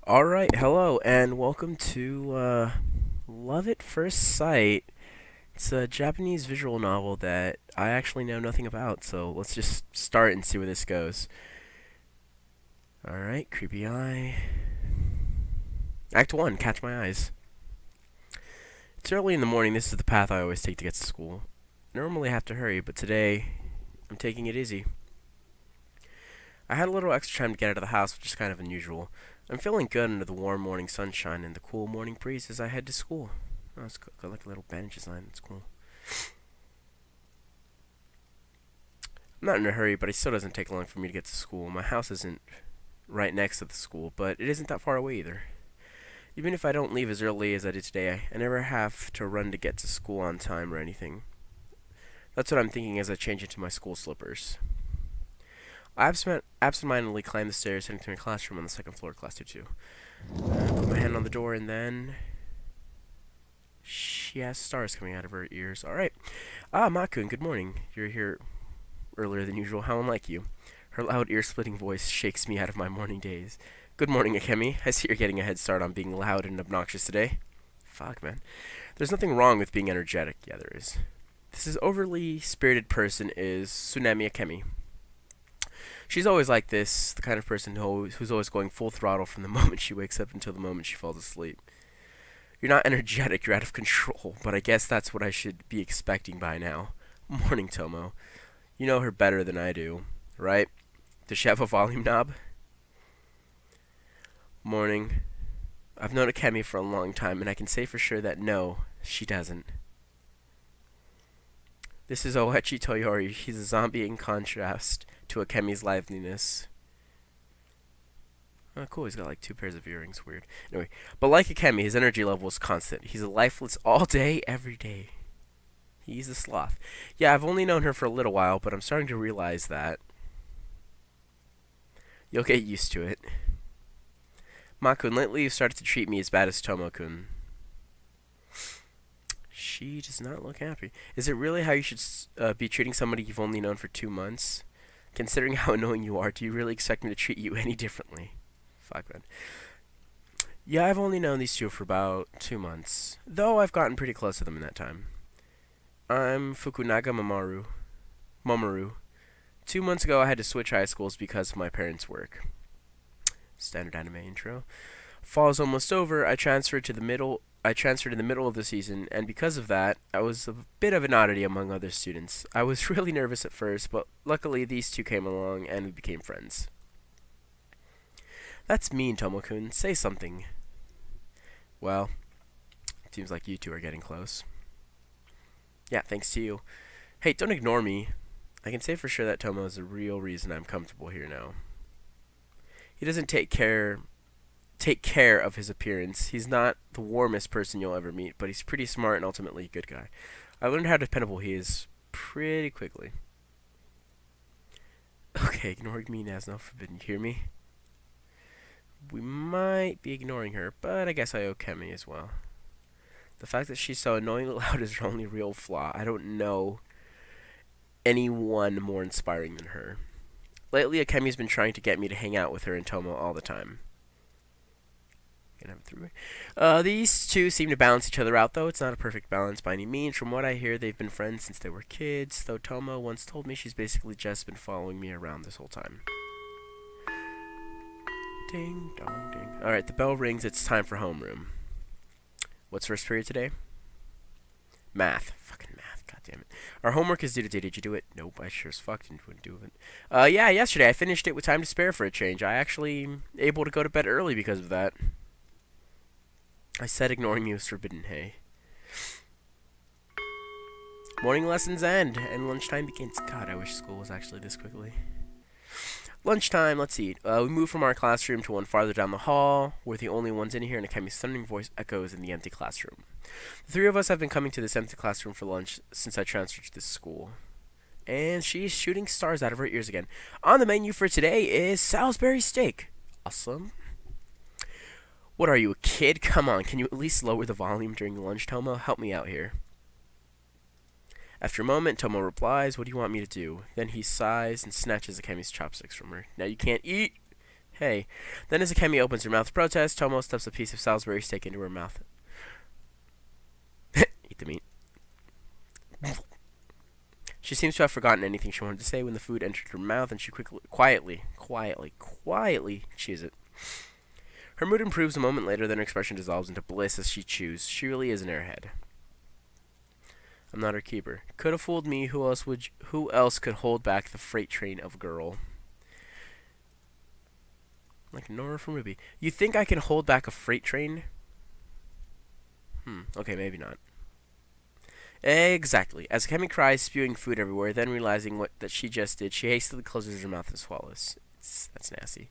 Alright, hello, and welcome to Love at First Sight. It's a Japanese visual novel that I actually know nothing about, so let's just start and see where this goes. Alright, creepy eye. Act 1, catch my eyes. It's early in the morning, this is the path I always take to get to school. I normally have to hurry, but today, I'm taking it easy. I had a little extra time to get out of the house, which is kind of unusual. I'm feeling good under the warm morning sunshine and the cool morning breeze as I head to school. Oh, it's got like a little bench design. It's cool. I'm not in a hurry, but it still doesn't take long for me to get to school. My house isn't right next to the school, but it isn't that far away either. Even if I don't leave as early as I did today, I never have to run to get to school on time or anything. That's what I'm thinking as I change into my school slippers. I absentmindedly climbed the stairs heading to my classroom on the second floor, class 2-2. Put my hand on the door, and then she has stars coming out of her ears. Alright. Makun, good morning. You're here earlier than usual. How unlike you. Her loud, ear-splitting voice shakes me out of my morning daze. Good morning, Akemi. I see you're getting a head start on being loud and obnoxious today. Fuck, man. There's nothing wrong with being energetic. Yeah, there is. This overly spirited person is Tsunami Akemi. She's always like this, the kind of person who's always going full throttle from the moment she wakes up until the moment she falls asleep. You're not energetic, you're out of control, but I guess that's what I should be expecting by now. Morning, Tomo. You know her better than I do, right? Does she have a volume knob? Morning. I've known Akemi for a long time, and I can say for sure that no, she doesn't. This is Oechi Toyori. He's a zombie in contrast to Akemi's liveliness. Oh, cool. He's got like two pairs of earrings. Weird. Anyway, but like Akemi, his energy level is constant. He's a lifeless all day, every day. He's a sloth. Yeah, I've only known her for a little while, but I'm starting to realize that. You'll get used to it. Makun, lately you've started to treat me as bad as Tomo-kun. She does not look happy. Is it really how you should be treating somebody you've only known for 2 months? Considering how annoying you are, do you really expect me to treat you any differently? Fuck, man. Yeah, I've only known these two for about 2 months, though I've gotten pretty close to them in that time. I'm Fukunaga Mamoru. 2 months ago, I had to switch high schools because of my parents' work. Standard anime intro. Fall is almost over. I transferred in the middle of the season, and because of that, I was a bit of an oddity among other students. I was really nervous at first, but luckily these two came along and we became friends. That's mean, Tomo-kun. Say something. Well, it seems like you two are getting close. Yeah, thanks to you. Hey, don't ignore me. I can say for sure that Tomo is the real reason I'm comfortable here now. He doesn't take care of his appearance. He's not the warmest person you'll ever meet, but he's pretty smart and ultimately a good guy. I learned how dependable he is pretty quickly. Okay, ignoring me now is not forbidden. You hear me? We might be ignoring her, but I guess I owe Kemi as well. The fact that she's so annoyingly loud is her only real flaw. I don't know anyone more inspiring than her. Lately, Akemi's been trying to get me to hang out with her and Tomo all the time. These two seem to balance each other out, though. It's not a perfect balance by any means. From what I hear, they've been friends since they were kids, though Tomo once told me she's basically just been following me around this whole time. Ding, dong, ding. Alright, the bell rings. It's time for homeroom. What's first period today? Math. Fucking math. God damn it. Our homework is due today. Did you do it? Nope, I sure as fuck wouldn't do it. Yeah, yesterday I finished it with time to spare for a change. I actually able to go to bed early because of that. I said ignoring you is forbidden, hey. Morning lessons end, and lunchtime begins. God, I wish school was actually this quickly. Lunchtime, let's eat. We move from our classroom to one farther down the hall. We're the only ones in here, and Akemi's thundering voice echoes in the empty classroom. The three of us have been coming to this empty classroom for lunch since I transferred to this school. And she's shooting stars out of her ears again. On the menu for today is Salisbury steak. Awesome. What are you, a kid? Come on, can you at least lower the volume during lunch, Tomo? Help me out here. After a moment, Tomo replies, what do you want me to do? Then he sighs and snatches Akemi's chopsticks from her. Now you can't eat. Hey. Then as Akemi opens her mouth to protest, Tomo stuffs a piece of Salisbury steak into her mouth. Eat the meat. She seems to have forgotten anything she wanted to say when the food entered her mouth, and she quietly chews it. Her mood improves a moment later, then her expression dissolves into bliss as she chews. She really is an airhead. I'm not her keeper. Could have fooled me. Who else could hold back the freight train of girl? Like Nora from Ruby. You think I can hold back a freight train? Okay, maybe not. Exactly. As Kemi cries, spewing food everywhere, then realizing that she just did, she hastily closes her mouth and swallows. That's nasty.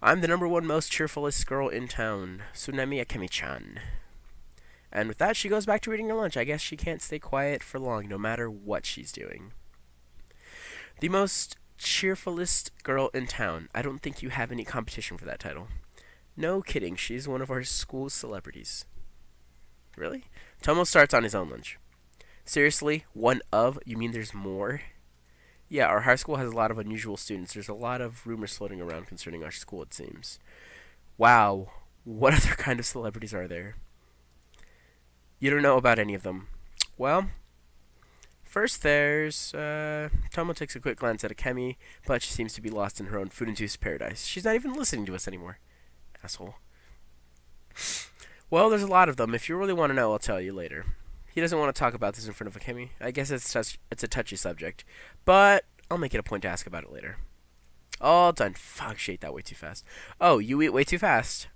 I'm the number one most cheerfulest girl in town, Tsunemi Akemi-chan. And with that, she goes back to eating her lunch. I guess she can't stay quiet for long, no matter what she's doing. The most cheerfulest girl in town. I don't think you have any competition for that title. No kidding, she's one of our school's celebrities. Really? Tomo starts on his own lunch. Seriously? One of? You mean there's more? Yeah, our high school has a lot of unusual students. There's a lot of rumors floating around concerning our school, it seems. Wow. What other kind of celebrities are there? You don't know about any of them. Well, first there's, Tomo takes a quick glance at Akemi, but she seems to be lost in her own food-induced paradise. She's not even listening to us anymore. Asshole. Well, there's a lot of them. If you really want to know, I'll tell you later. He doesn't want to talk about this in front of Akemi. I guess it's a touchy subject, but I'll make it a point to ask about it later. All done. Fuck, she ate that way too fast. Oh, you eat way too fast.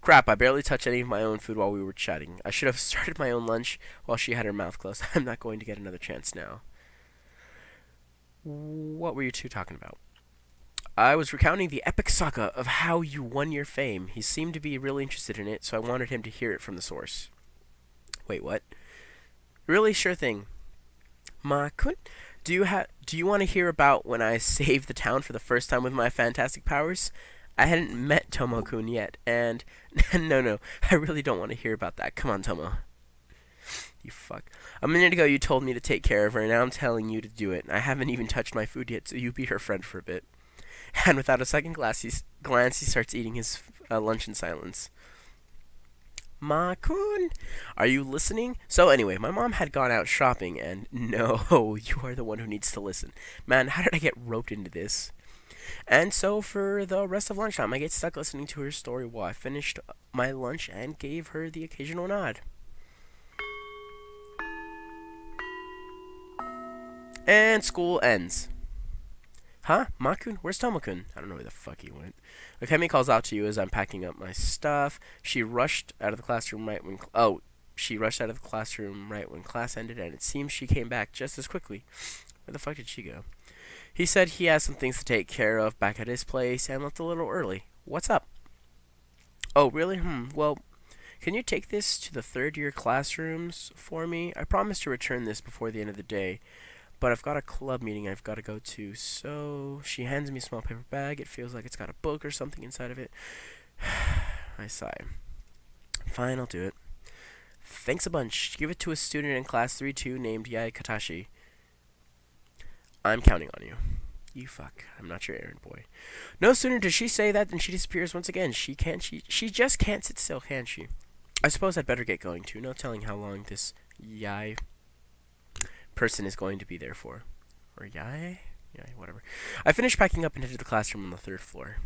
Crap, I barely touched any of my own food while we were chatting. I should have started my own lunch while she had her mouth closed. I'm not going to get another chance now. What were you two talking about? I was recounting the epic saga of how you won your fame. He seemed to be really interested in it, so I wanted him to hear it from the source. Wait, what? Really? Sure thing. Ma-kun, do you want to hear about when I saved the town for the first time with my fantastic powers? I hadn't met Tomo-kun yet, and no, I really don't want to hear about that. Come on, Tomo. You fuck. A minute ago you told me to take care of her, and now I'm telling you to do it. I haven't even touched my food yet, so you be her friend for a bit. And without a second glance, he starts eating his lunch in silence. Ma-kun, are you listening? So anyway, my mom had gone out shopping, and no, you are the one who needs to listen. Man, how did I get roped into this? And so for the rest of lunchtime, I get stuck listening to her story while I finished my lunch and gave her the occasional nod. And school ends. Huh? Ma-kun? Where's Tomo-kun? I don't know where the fuck he went. Akemi calls out to you as I'm packing up my stuff. She rushed out of the classroom right when class ended, and it seems she came back just as quickly. Where the fuck did she go? He said he has some things to take care of back at his place and left a little early. What's up? Oh, really? Well, can you take this to the third-year classrooms for me? I promised to return this before the end of the day, but I've got a club meeting I've got to go to, so she hands me a small paper bag. It feels like it's got a book or something inside of it. I sigh. Fine, I'll do it. Thanks a bunch. Give it to a student in class 3-2 named Yai Katashi. I'm counting on you. You fuck. I'm not your errand boy. No sooner does she say that than she disappears once again. She just can't sit still, can she? I suppose I'd better get going too. No telling how long this Yai person is going to be there for. Or Yai? Yai, whatever. I finished packing up and headed to the classroom on the 3rd floor.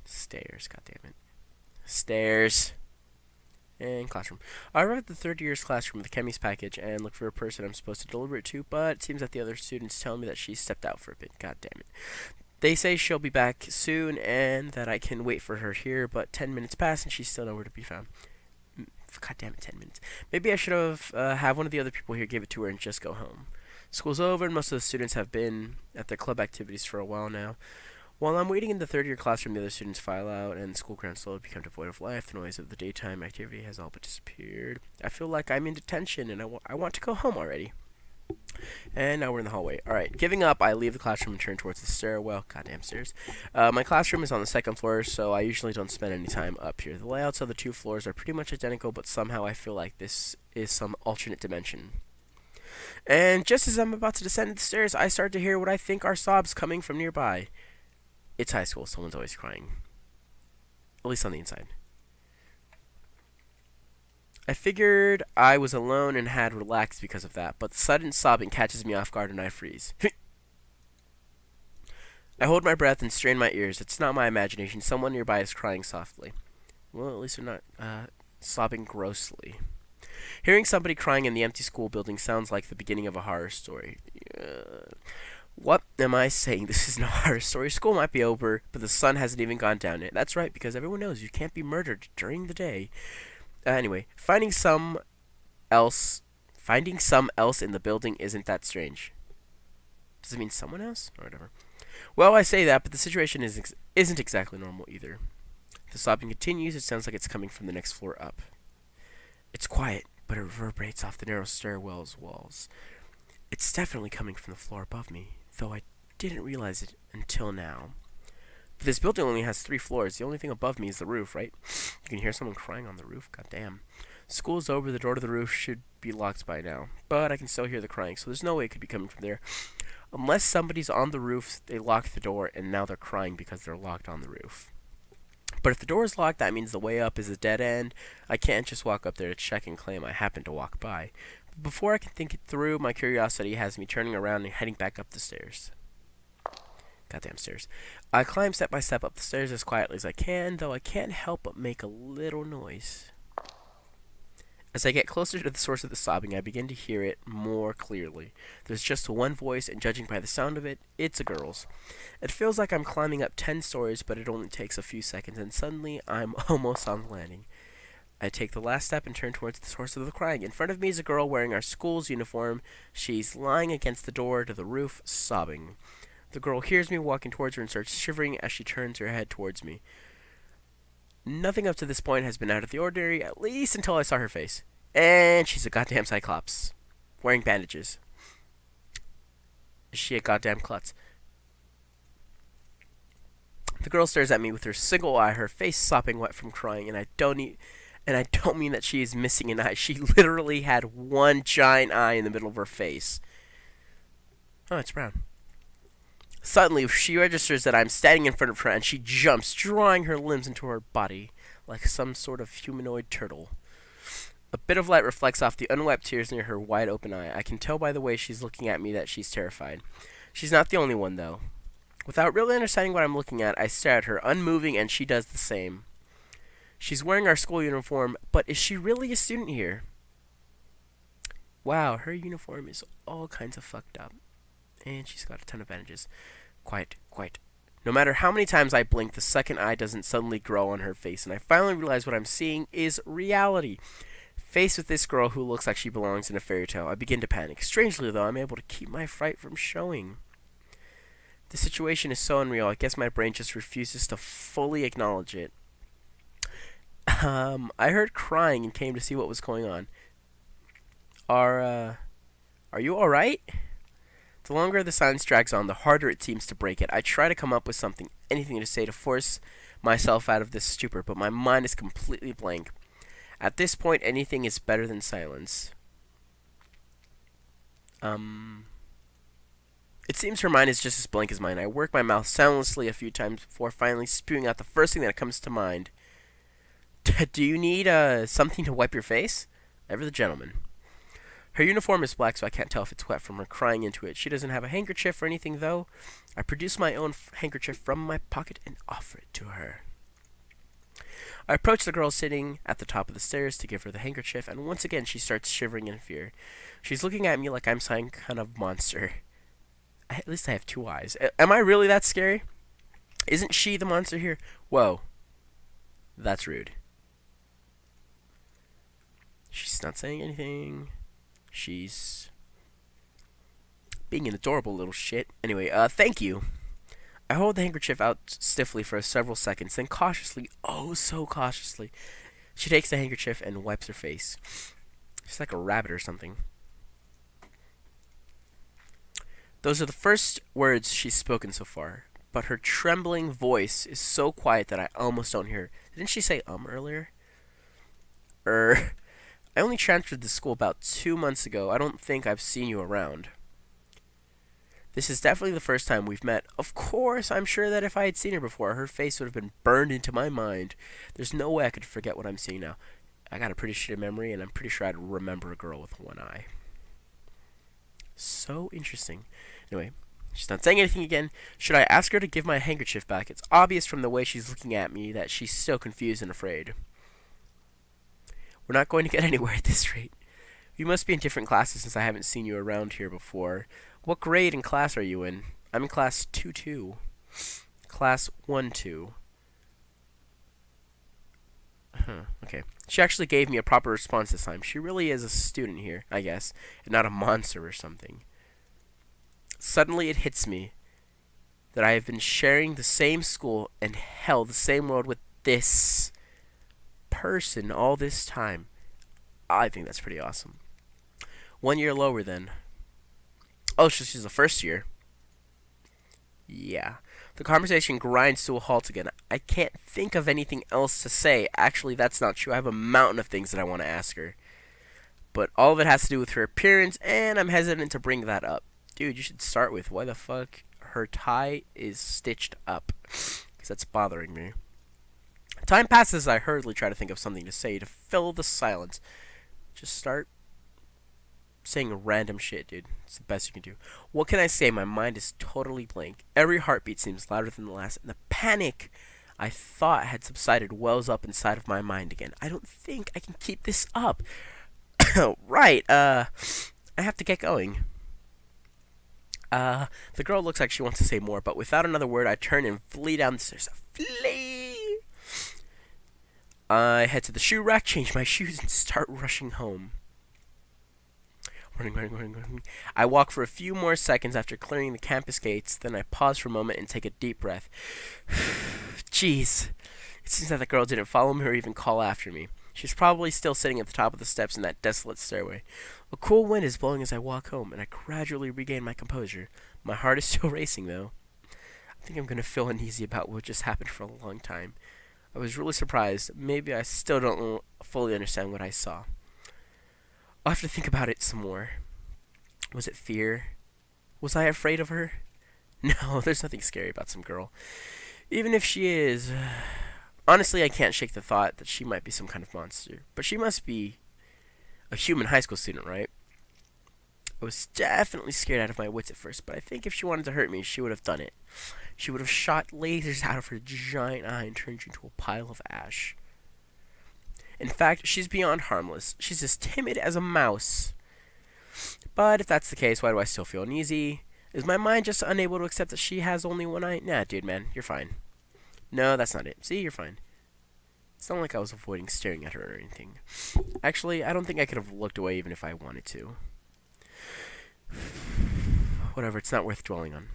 Stairs, goddammit. Stairs. And classroom. I arrived at the 3rd year's classroom with Kemi's package and looked for a person I'm supposed to deliver it to, but it seems that the other students tell me that she stepped out for a bit. God damn it. They say she'll be back soon and that I can wait for her here, but 10 minutes pass and she's still nowhere to be found. God damn it, 10 minutes. Maybe I should have one of the other people here give it to her and just go home. School's over and most of the students have been at their club activities for a while now. While I'm waiting in the 3rd year classroom, the other students file out, and the school grounds slowly become devoid of life. The noise of the daytime activity has all but disappeared. I feel like I'm in detention, and I want to go home already. And now we're in the hallway. Alright, giving up, I leave the classroom and turn towards the stairwell. Goddamn stairs. My classroom is on the 2nd floor, so I usually don't spend any time up here. The layouts of the 2 floors are pretty much identical, but somehow I feel like this is some alternate dimension. And just as I'm about to descend the stairs, I start to hear what I think are sobs coming from nearby. It's high school. Someone's always crying. At least on the inside. I figured I was alone and had relaxed because of that, but sudden sobbing catches me off guard and I freeze. I hold my breath and strain my ears. It's not my imagination. Someone nearby is crying softly. Well, at least they're not sobbing grossly. Hearing somebody crying in the empty school building sounds like the beginning of a horror story. What am I saying? This is no horror story. School might be over, but the sun hasn't even gone down yet. That's right, because everyone knows you can't be murdered during the day. Anyway, else, finding some else in the building isn't that strange. Does it mean someone else or whatever? Well, I say that, but the situation isn't exactly normal either. The sobbing continues. It sounds like it's coming from the next floor up. It's quiet, but it reverberates off the narrow stairwell's walls. It's definitely coming from the floor above me, though I didn't realize it until now. But this building only has 3 floors. The only thing above me is the roof, right? You can hear someone crying on the roof. God damn. School's over. The door to the roof should be locked by now. But I can still hear the crying, so there's no way it could be coming from there. Unless somebody's on the roof, they locked the door, and now they're crying because they're locked on the roof. But if the door is locked, that means the way up is a dead end. I can't just walk up there to check and claim I happened to walk by. But before I can think it through, my curiosity has me turning around and heading back up the stairs. Goddamn stairs. I climb step by step up the stairs as quietly as I can, though I can't help but make a little noise. As I get closer to the source of the sobbing, I begin to hear it more clearly. There's just one voice, and judging by the sound of it, it's a girl's. It feels like I'm climbing up 10 stories, but it only takes a few seconds, and suddenly I'm almost on the landing. I take the last step and turn towards the source of the crying. In front of me is a girl wearing our school's uniform. She's lying against the door to the roof, sobbing. The girl hears me walking towards her and starts shivering as she turns her head towards me. Nothing up to this point has been out of the ordinary, at least until I saw her face. And she's a goddamn cyclops. Wearing bandages. Is she a goddamn klutz? The girl stares at me with her single eye, her face sopping wet from crying, and I don't mean that she is missing an eye. She literally had one giant eye in the middle of her face. Oh, it's brown. Suddenly, she registers that I'm standing in front of her, and she jumps, drawing her limbs into her body like some sort of humanoid turtle. A bit of light reflects off the unwiped tears near her wide-open eye. I can tell by the way she's looking at me that she's terrified. She's not the only one, though. Without really understanding what I'm looking at, I stare at her, unmoving, and she does the same. She's wearing our school uniform, but is she really a student here? Wow, her uniform is all kinds of fucked up. And she's got a ton of bandages. Quiet. No matter how many times I blink, the second eye doesn't suddenly grow on her face, and I finally realize what I'm seeing is reality. Faced with this girl who looks like she belongs in a fairy tale, I begin to panic. Strangely, though, I'm able to keep my fright from showing. The situation is so unreal, I guess my brain just refuses to fully acknowledge it. I heard crying and came to see what was going on. Are you alright? The longer the silence drags on, the harder it seems to break it. I try to come up with anything to say to force myself out of this stupor, but my mind is completely blank. At this point, anything is better than silence. It seems her mind is just as blank as mine. I work my mouth soundlessly a few times before finally spewing out the first thing that comes to mind. Do you need something to wipe your face? Ever the gentleman. Her uniform is black, so I can't tell if it's wet from her crying into it. She doesn't have a handkerchief or anything, though. I produce my own handkerchief from my pocket and offer it to her. I approach the girl sitting at the top of the stairs to give her the handkerchief, and once again she starts shivering in fear. She's looking at me like I'm some kind of monster. At least I have 2 eyes. Am I really that scary? Isn't she the monster here? Whoa. That's rude. She's not saying anything. She's being an adorable little shit. Anyway, thank you. I hold the handkerchief out stiffly for several seconds, then cautiously, oh so cautiously, she takes the handkerchief and wipes her face. She's like a rabbit or something. Those are the first words she's spoken so far, but her trembling voice is so quiet that I almost don't hear her. Didn't she say earlier? I only transferred to school about 2 months ago. I don't think I've seen you around. This is definitely the first time we've met. Of course, I'm sure that if I had seen her before, her face would have been burned into my mind. There's no way I could forget what I'm seeing now. I got a pretty shitty memory, and I'm pretty sure I'd remember a girl with one eye. So interesting. Anyway, she's not saying anything again. Should I ask her to give my handkerchief back? It's obvious from the way she's looking at me that she's still confused and afraid. We're not going to get anywhere at this rate. You must be in different classes since I haven't seen you around here before. What grade and class are you in? I'm in class 2-2. Class 1-2. Okay. She actually gave me a proper response this time. She really is a student here, I guess, and not a monster or something. Suddenly it hits me that I have been sharing the same school and hell, the same world with this person all this time. I think that's pretty awesome. 1 year lower then. Oh, so she's a first year. Yeah. The conversation grinds to a halt again. I can't think of anything else to say. Actually, that's not true. I have a mountain of things that I want to ask her. But all of it has to do with her appearance, and I'm hesitant to bring that up. Dude, you should start with why the fuck her tie is stitched up. Because that's bothering me. Time passes as I hurriedly try to think of something to say to fill the silence. Just start saying random shit, dude. It's the best you can do. What can I say? My mind is totally blank. Every heartbeat seems louder than the last, and the panic I thought had subsided wells up inside of my mind again. I don't think I can keep this up. Right, I have to get going. The girl looks like she wants to say more, but without another word, I turn and flee down the stairs. Flee! I head to the shoe rack, change my shoes, and start rushing home. Running. I walk for a few more seconds after clearing the campus gates, then I pause for a moment and take a deep breath. Jeez. It seems that the girl didn't follow me or even call after me. She's probably still sitting at the top of the steps in that desolate stairway. A cool wind is blowing as I walk home, and I gradually regain my composure. My heart is still racing, though. I think I'm going to feel uneasy about what just happened for a long time. I was really surprised. Maybe I still don't fully understand what I saw. I'll have to think about it some more. Was it fear? Was I afraid of her? No, there's nothing scary about some girl. Even if she is... Honestly, I can't shake the thought that she might be some kind of monster. But she must be a human high school student, right? I was definitely scared out of my wits at first, but I think if she wanted to hurt me, she would have done it. She would have shot lasers out of her giant eye and turned you into a pile of ash. In fact, she's beyond harmless. She's as timid as a mouse. But if that's the case, why do I still feel uneasy? Is my mind just unable to accept that she has only one eye? Nah, dude, man, you're fine. No, that's not it. See, you're fine. It's not like I was avoiding staring at her or anything. Actually, I don't think I could have looked away even if I wanted to. Whatever, it's not worth dwelling on.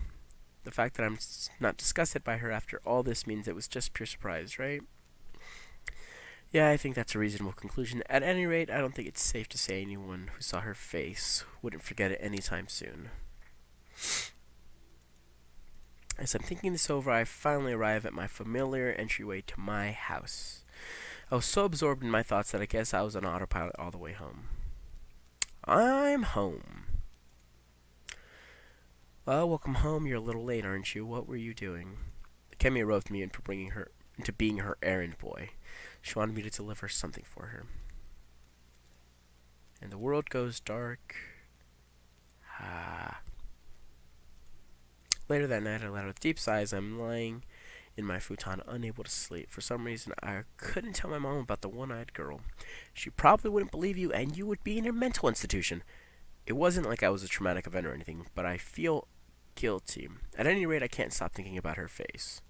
The fact that I'm not disgusted by her after all this means it was just pure surprise, right? Yeah, I think that's a reasonable conclusion. At any rate, I don't think it's safe to say anyone who saw her face wouldn't forget it anytime soon. As I'm thinking this over, I finally arrive at my familiar entryway to my house. I was so absorbed in my thoughts that I guess I was on autopilot all the way home. I'm home. Well, welcome home. You're a little late, aren't you? What were you doing? Kemi roped me into being her errand boy. She wanted me to deliver something for her. And the world goes dark. Later that night, I let out a deep sigh as I'm lying in my futon, unable to sleep. For some reason, I couldn't tell my mom about the one-eyed girl. She probably wouldn't believe you, and you would be in a mental institution. It wasn't like I was a traumatic event or anything, but I feel guilty. At any rate, I can't stop thinking about her face.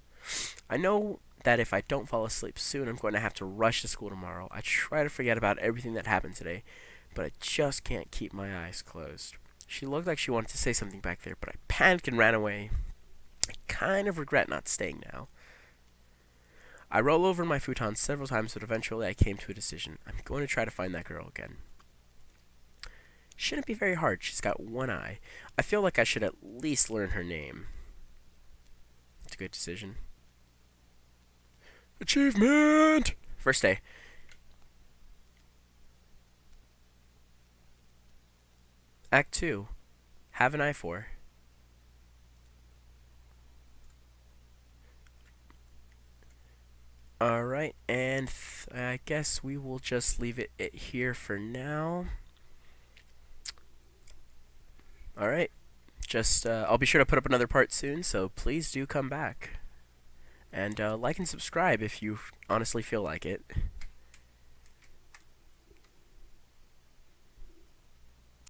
I know that if I don't fall asleep soon, I'm going to have to rush to school tomorrow. I try to forget about everything that happened today, but I just can't keep my eyes closed. She looked like she wanted to say something back there, but I panicked and ran away. I kind of regret not staying now. I roll over in my futon several times, but eventually I came to a decision. I'm going to try to find that girl again. Shouldn't be very hard. She's got one eye. I feel like I should at least learn her name. It's a good decision. Achievement! First day. Act 2. Have an eye for. Alright, and I guess we will just leave it here for now. Alright, just I'll be sure to put up another part soon, so please do come back. And like and subscribe if you honestly feel like it.